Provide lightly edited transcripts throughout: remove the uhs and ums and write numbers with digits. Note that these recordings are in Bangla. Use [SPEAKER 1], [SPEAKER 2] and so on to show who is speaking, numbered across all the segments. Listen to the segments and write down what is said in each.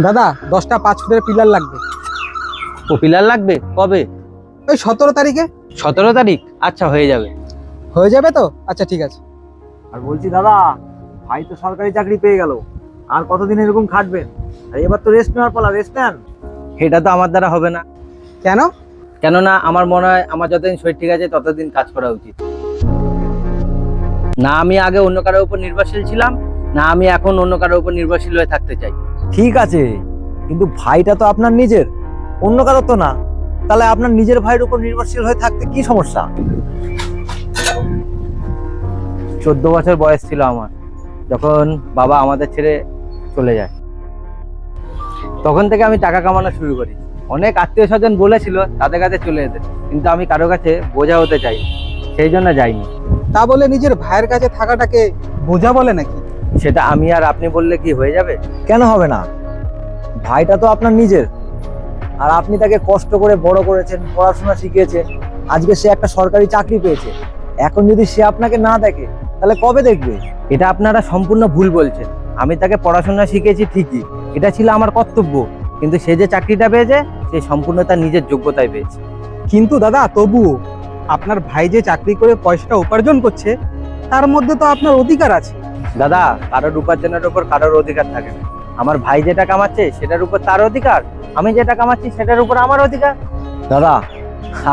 [SPEAKER 1] দাদা 10টা 5 ফুটের পিলার লাগবে।
[SPEAKER 2] ও পিলার লাগবে কবে?
[SPEAKER 1] ওই 17 তারিখে।
[SPEAKER 2] 17 তারিখ? আচ্ছা হয়ে যাবে।
[SPEAKER 1] হয়ে যাবে তো? আচ্ছা ঠিক আছে।
[SPEAKER 3] আর বলছি দাদা, ভাই তো সরকারি চাকরি পেয়ে গেল, আর কতদিন এরকম খাটবেন? আর এবার তো রেস্ট নেওয়ার পালা, রেস্ট নেন।
[SPEAKER 2] এটা তো আমার দ্বারা হবে না।
[SPEAKER 1] কেন?
[SPEAKER 2] কেননা আমার মনে হয় আমার যতদিন শরীর ঠিক আছে ততদিন কাজ করা উচিত। না আমি আগে অন্য কারোর উপর নির্ভরশীল ছিলাম, না আমি এখন অন্য কারোর উপর নির্ভরশীল হয়ে থাকতে চাই।
[SPEAKER 3] ঠিক আছে, কিন্তু ভাইটা তো আপনার নিজের, অন্য কারো তো না। তাহলে আপনার নিজের ভাইয়ের উপর নির্ভরশীল হয়ে থাকতে কি সমস্যা?
[SPEAKER 2] 14 বছর বয়স ছিল আমার যখন বাবা আমাদের ছেড়ে চলে যায়। তখন থেকে আমি টাকা কামানো শুরু করি। অনেক আত্মীয় স্বজন বলেছিল তাদের কাছে চলে যেতে, কিন্তু আমি কারো কাছে বোঝা হতে চাই, সেই জন্য যাইনি।
[SPEAKER 1] তা বলে নিজের ভাইয়ের কাছে থাকাটাকে বোঝা বলে নাকি?
[SPEAKER 2] সেটা আমি আর আপনি বললে কি হয়ে যাবে?
[SPEAKER 3] কেন হবে না? ভাইটা তো আপনার নিজের, আর আপনি তাকে কষ্ট করে বড় করেছেন, পড়াশোনা শিখিয়েছেন, আজকে সে একটা সরকারি চাকরি পেয়েছে। এখন যদি সে আপনাকে না দেখে তাহলে কবে দেখবে?
[SPEAKER 2] এটা আপনারা সম্পূর্ণ ভুল বলছেন। আমি তাকে পড়াশোনা শিখেছি ঠিকই, এটা ছিল আমার কর্তব্য, কিন্তু সে যে চাকরিটা পেয়েছে সে সম্পূর্ণ তার নিজের যোগ্যতায় পেয়েছে।
[SPEAKER 1] কিন্তু দাদা তবুও আপনার ভাই যে চাকরি করে পয়সাটা উপার্জন করছে তার মধ্যে তো আপনার অধিকার আছে।
[SPEAKER 2] দাদা, কারোর উপার্জনের উপর কারোর অধিকার থাকে না। আমার ভাই যেটা কামাচ্ছে সেটার উপর তার অধিকার, আমি যেটা কামাচ্ছি সেটার উপর আমার অধিকার।
[SPEAKER 3] দাদা,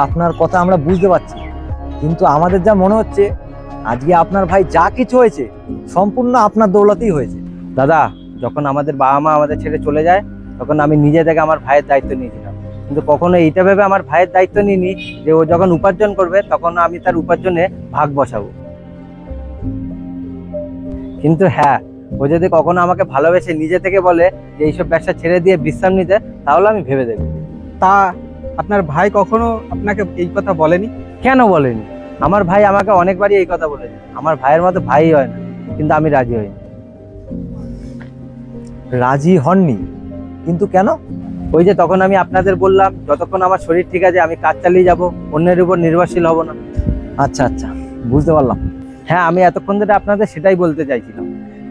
[SPEAKER 3] আপনার কথা আমরা বুঝতে পারছি, কিন্তু আমাদের যা মনে হচ্ছে আজকে আপনার ভাই যা কিছু হয়েছে সম্পূর্ণ আপনার দৌলতেই হয়েছে।
[SPEAKER 2] দাদা, যখন আমাদের বাবা মা আমাদের ছেড়ে চলে যায় তখন আমি নিজে থেকে আমার ভাইয়ের দায়িত্ব নিয়েছিলাম, কিন্তু কখনো এইটা ভেবে আমার ভাইয়ের দায়িত্ব নিইনি যে ও যখন উপার্জন করবে তখন আমি তার উপার্জনে ভাগ বসাবো। কিন্তু হ্যাঁ, ও যদি কখনো আমাকে ভালোবেসে নিজে থেকে বলে যে এইসব ব্যবসা ছেড়ে দিয়ে বিশ্রাম নিতে, তাহলে আমি ভেবে দেখব।
[SPEAKER 1] তা আপনার ভাই কখনো আপনাকে এই কথা বলেনি?
[SPEAKER 2] কেন বলেনি? আমার ভাই আমাকে অনেকবারই এই কথা বলেছে। আমার ভাইয়ের মতো ভাই হয় না, কিন্তু আমি রাজি হইনি।
[SPEAKER 3] রাজি হননি? কিন্তু কেন?
[SPEAKER 2] ওই যে তখন আমি আপনাদের বললাম যতক্ষণ আমার শরীর ঠিক আছে আমি কাজ চালিয়ে যাব, অন্যের উপর নির্ভরশীল হব না।
[SPEAKER 3] আচ্ছা আচ্ছা, বুঝতে পারলাম।
[SPEAKER 2] হ্যাঁ, আমি এতক্ষণ ধরে আপনাদের সেটাই বলতে চাইছিলাম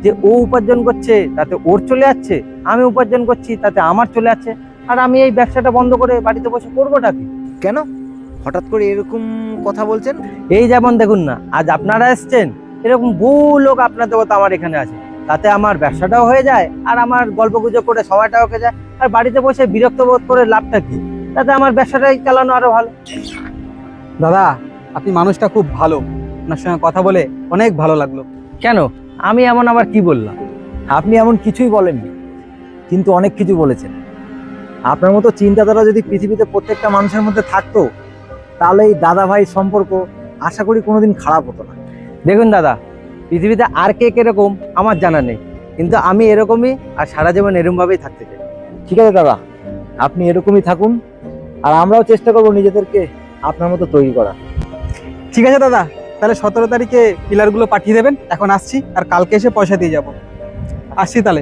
[SPEAKER 2] যে ও উপার্জন করছে তাতে ওর চলে যাচ্ছে, আমি উপার্জন করছি তাতে আমার চলে যাচ্ছে, আর আমি এই ব্যবসাটা বন্ধ করে বাড়িতে বসে করবোটা কি?
[SPEAKER 3] কেন হঠাৎ করে এরকম কথা বলছেন?
[SPEAKER 2] এই যেমন দেখুন না, আজ আপনারা এসছেন, এরকম বহু লোক আপনাদের মতো আমার এখানে আছে, তাতে আমার ব্যবসাটাও হয়ে যায় আর আমার গল্প গুজব করে সময়টাও কেটে যায়, আর বাড়িতে বসে বিরক্ত বোধ করে লাভটা কি? তাতে আমার ব্যবসাটাই চালানো আরো ভালো।
[SPEAKER 1] দাদা আপনি মানুষটা খুব ভালো, আপনার সঙ্গে কথা বলে অনেক ভালো লাগলো।
[SPEAKER 2] কেন? আমি এমন আবার কি বললাম?
[SPEAKER 3] আপনি এমন কিছুই বলেননি, কিন্তু অনেক কিছু বলেছেন। আপনার মতো চিন্তাধারা যদি পৃথিবীতে প্রত্যেকটা মানুষের মধ্যে থাকতো তাহলে এই দাদা ভাই সম্পর্ক আশা করি কোনোদিন খারাপ হতো না।
[SPEAKER 2] দেখুন দাদা, পৃথিবীতে আর কে কিরকম আমার জানা নেই, কিন্তু আমি এরকমই আর সারা জীবন এরকম ভাবেই থাকতে চাই।
[SPEAKER 3] ঠিক আছে দাদা, আপনি এরকমই থাকুন, আর আমরাও চেষ্টা করবো নিজেদেরকে আপনার মতো তৈরি করা।
[SPEAKER 1] ঠিক আছে দাদা, তাহলে 17 তারিখে পিলারগুলো পাঠিয়ে দেবেন। এখন আসছি, আর কালকে এসে পয়সা দিয়ে যাব। আসছি তাহলে।